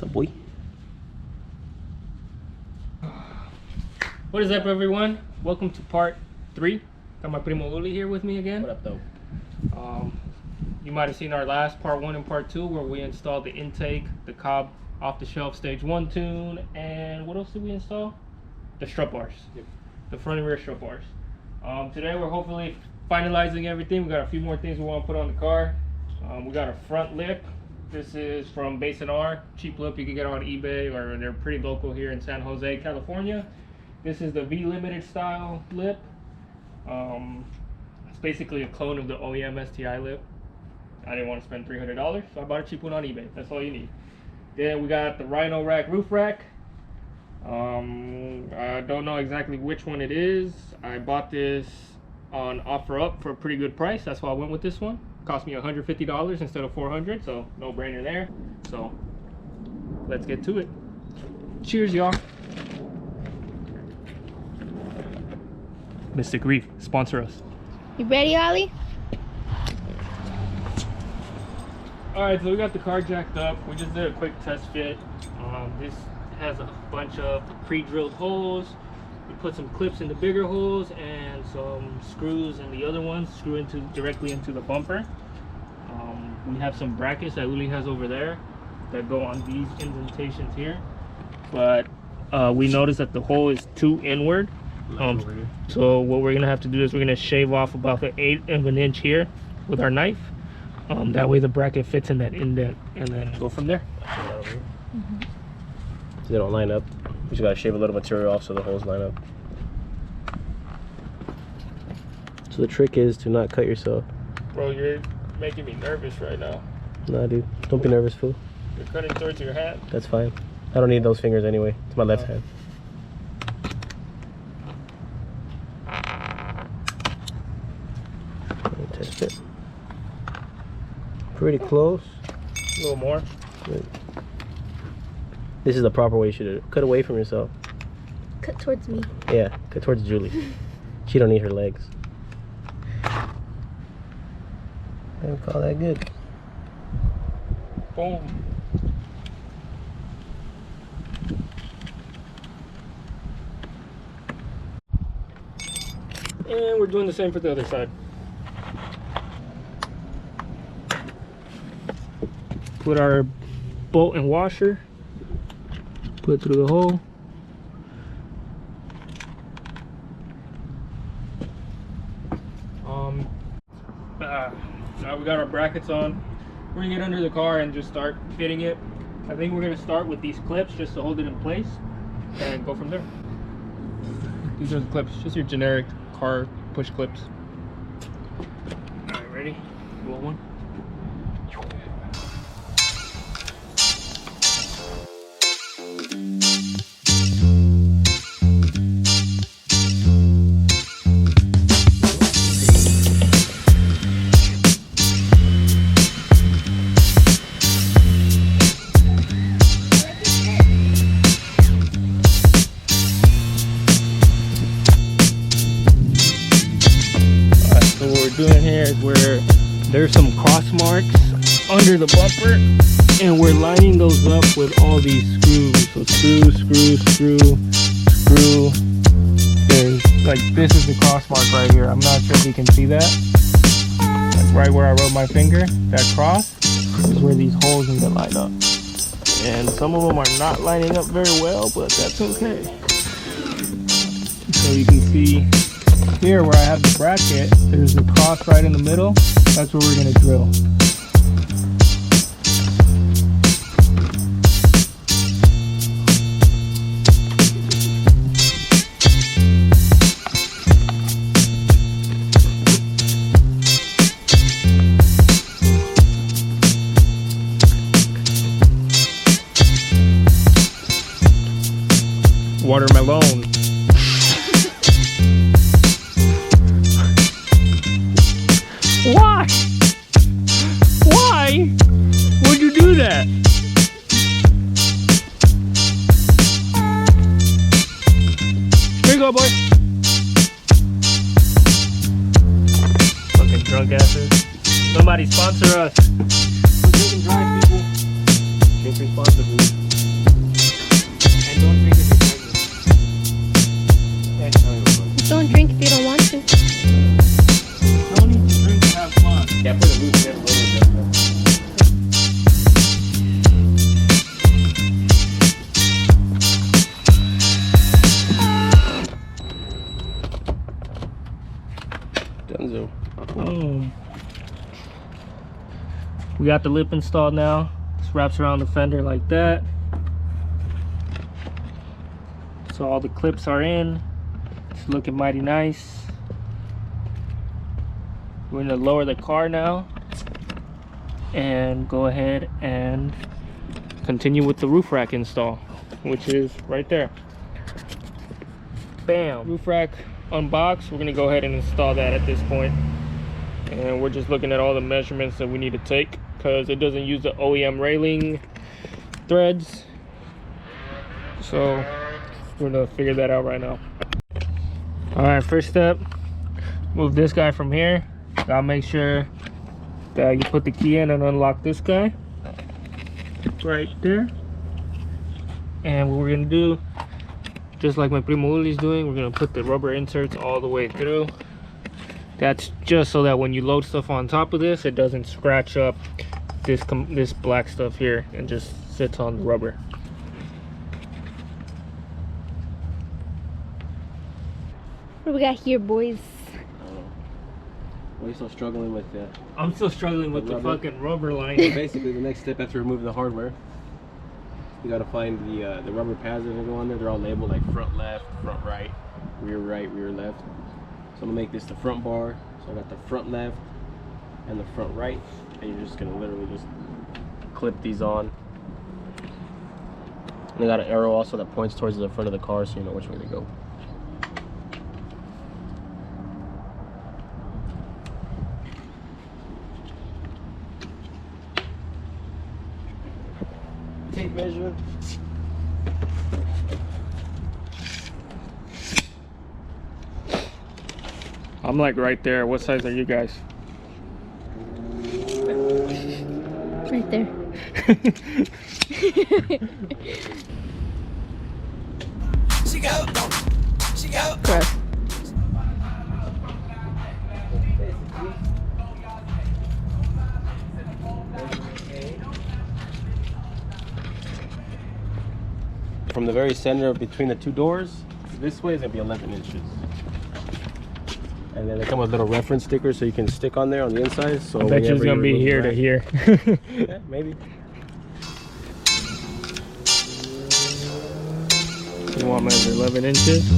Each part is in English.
What's up, boy? What is up, everyone? Welcome to part 3. Got my primo Uli here with me again. What up, though? You might have seen our last part 1 and part 2 where we installed the intake, the Cobb off-the-shelf stage 1 tune, and what else did we install? The strut bars. Yep. The front and rear strut bars. Today we're hopefully finalizing everything. We got a few more things we want to put on the car. We got a front lip. This is from Base & R. Cheap lip you can get on eBay, or they're pretty local here in San Jose, California. This is the V Limited style lip. It's basically a clone of the OEM STI lip. I didn't want to spend $300, so I bought a cheap one on eBay. That's all you need. Then we got the Rhino Rack roof rack. I don't know exactly which one it is. I bought this on OfferUp for a pretty good price. That's why I went with this one. It cost me $150 instead of $400, so no brainer there. So let's get to it. Cheers, y'all. Mystic Reef, sponsor us. You ready, Ollie? Alright, so we got the car jacked up. We just did a quick test fit. This has a bunch of pre-drilled holes. We put some clips in the bigger holes and some screws in the other ones, screw directly into the bumper. We have some brackets that Uli has over there that go on these indentations here. But we noticed that the hole is too inward. So what we're gonna have to do is we're gonna shave off about the 1/8 of an inch here with our knife. That way the bracket fits in that indent, and then go from there. So they don't line up. We just gotta shave a little material off so the holes line up. So the trick is to not cut yourself. Bro, you're making me nervous right now. Nah, dude. Don't be nervous, fool. You're cutting towards your hand. That's fine. I don't need those fingers anyway. It's my left hand. Test it. Pretty close. A little more. Good. This is the proper way you should cut away from yourself. Cut towards me. Yeah, cut towards Julie. She don't need her legs. I don't call that good. Boom. And we're doing the same for the other side. Put our bolt and washer, put it through the hole. Now we got our brackets on. We're gonna get under the car and just start fitting it. I think we're gonna start with these clips just to hold it in place and go from there. These are the clips, just your generic car push clips. All right, ready? Roll one. Doing here is where there's some cross marks under the bumper, and we're lining those up with all these screws. So screw, screw, screw, screw. There's like, this is the cross mark right here. I'm not sure if you can see that. Like right where I wrote my finger, that cross is where these holes need to line up. And some of them are not lining up very well, but that's okay. So you can see here where I have the bracket, there's a cross right in the middle. That's where we're going to drill. Watermelon. Why? Why would you do that? Here you go, boy. Fucking drunk asses. Somebody sponsor us. We're drinking drive, people. Drink responsibly. We got the lip installed now. This wraps around the fender like that. So all the clips are in. It's looking mighty nice. We're gonna lower the car now and go ahead and continue with the roof rack install, which is right there. Bam! Roof rack unboxed. We're gonna go ahead and install that at this point. And we're just looking at all the measurements that we need to take because it doesn't use the OEM railing threads. So we're gonna figure that out right now. All right, first step, move this guy from here. Gotta make sure that you put the key in and unlock this guy right there. And what we're gonna do, just like my primo Uli's doing, we're gonna put the rubber inserts all the way through. That's just so that when you load stuff on top of this, it doesn't scratch up this black stuff here and just sits on the rubber. What do we got here, boys? We're still struggling with that. I'm still struggling with the rubber. fucking rubber line. Basically, the next step after removing the hardware, you gotta find the rubber pads that are go on there. They're all labeled like front left, front right, rear left. So I'm gonna make this the front bar. So I got the front left and the front right, and you're just gonna literally just clip these on. And they got an arrow also that points towards the front of the car, so you know which way they go. Tape measure. I'm like right there. What size are you guys? Right there. Gross. From the very center between the two doors, this way is gonna be 11 inches. And then they come with little reference stickers so you can stick on there on the inside. So I bet you it's gonna be here to here. Yeah, maybe. You want measure 11 inches?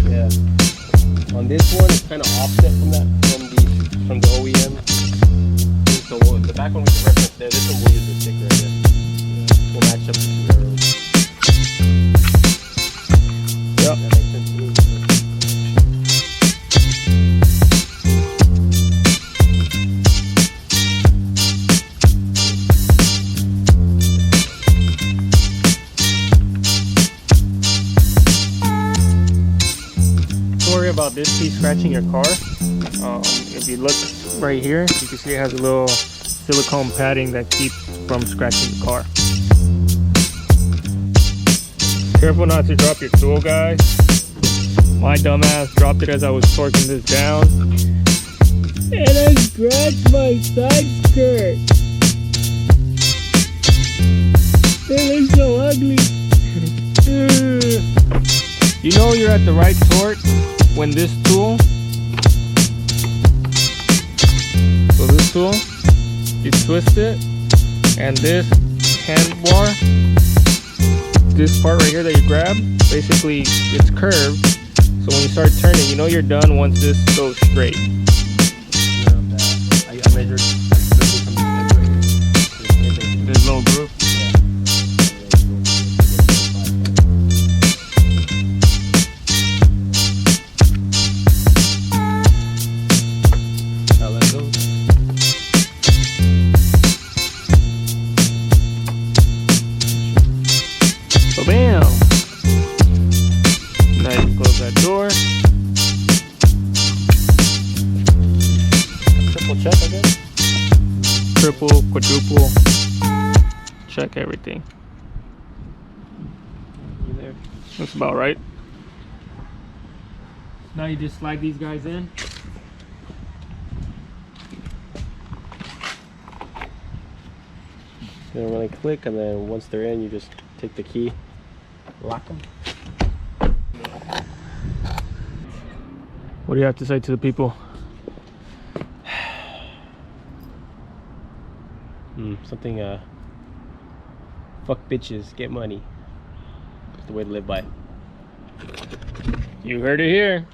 Yeah. On this one, it's kind of offset from the OEM. So the back one we can reference there. This one we'll use the sticker, I guess. We'll match up the two arrows. Yep. That makes sense to me. Don't worry about this piece scratching your car. If you look right here, you can see it has a little silicone padding that keeps from scratching the car. Careful not to drop your tool, guys. My dumbass dropped it as I was torquing this down, and I scratched my side skirt. It looks so ugly. You know you're at the right torque when this tool, so this tool, you twist it, and this handbar, this part right here that you grab, basically it's curved, so when you start turning, you know you're done once this goes straight. I measured from the This little groove. How that goes. So bam! Now you can close that door. Triple check, I guess. Triple, quadruple, check everything. You there? That's about right. Now you just slide these guys in. It's gonna really click, and then once they're in, you just take the key, lock them. What do you have to say to the people? Something, fuck bitches, get money. That's the way to live by. You heard it here.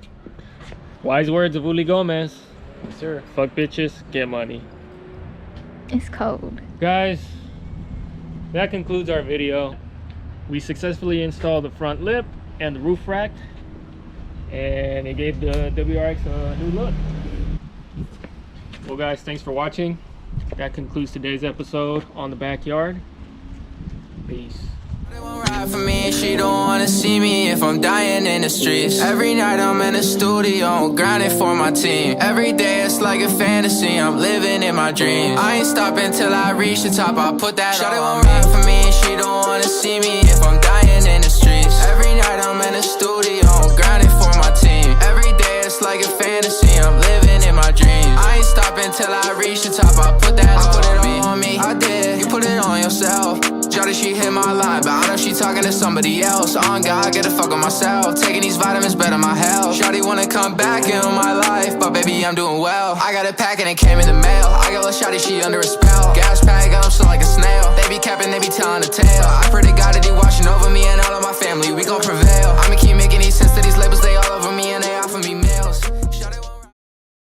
Wise words of Uli Gomez. Yes, sir. Fuck bitches, get money. It's cold. Guys, that concludes our video. We successfully installed the front lip and the roof rack, and it gave the WRX a new look. Well guys, thanks for watching. That concludes today's episode on the backyard. Peace. Ride for me, she don't wanna see me if I'm dying in the streets. Every night I'm in the studio, grinding for my team. Every day it's like a fantasy, I'm living in my dreams. I ain't stopping till I reach the top, I'll put that Shawty on me. Ride for me, she don't wanna see me if I'm dying in the streets. Every night I'm in the studio, grinding for my team. Every day it's like a fantasy, I'm living in my dreams. I ain't stopping till I reach the top, I'll put that on me. I did, you put it on yourself. Shawty, she hit my line, but I know she talking to somebody else. On God, get the fuck on myself. Taking these vitamins better my health. Shawty wanna come back in my life, but baby, I'm doing well. I got it packed and it came in the mail. I got a Shawty, she under a spell. Gas pack, I'm still like a snail. They be capping, they be telling the tale. I pray to God that he watching over me and all of my family. We gon' prevail.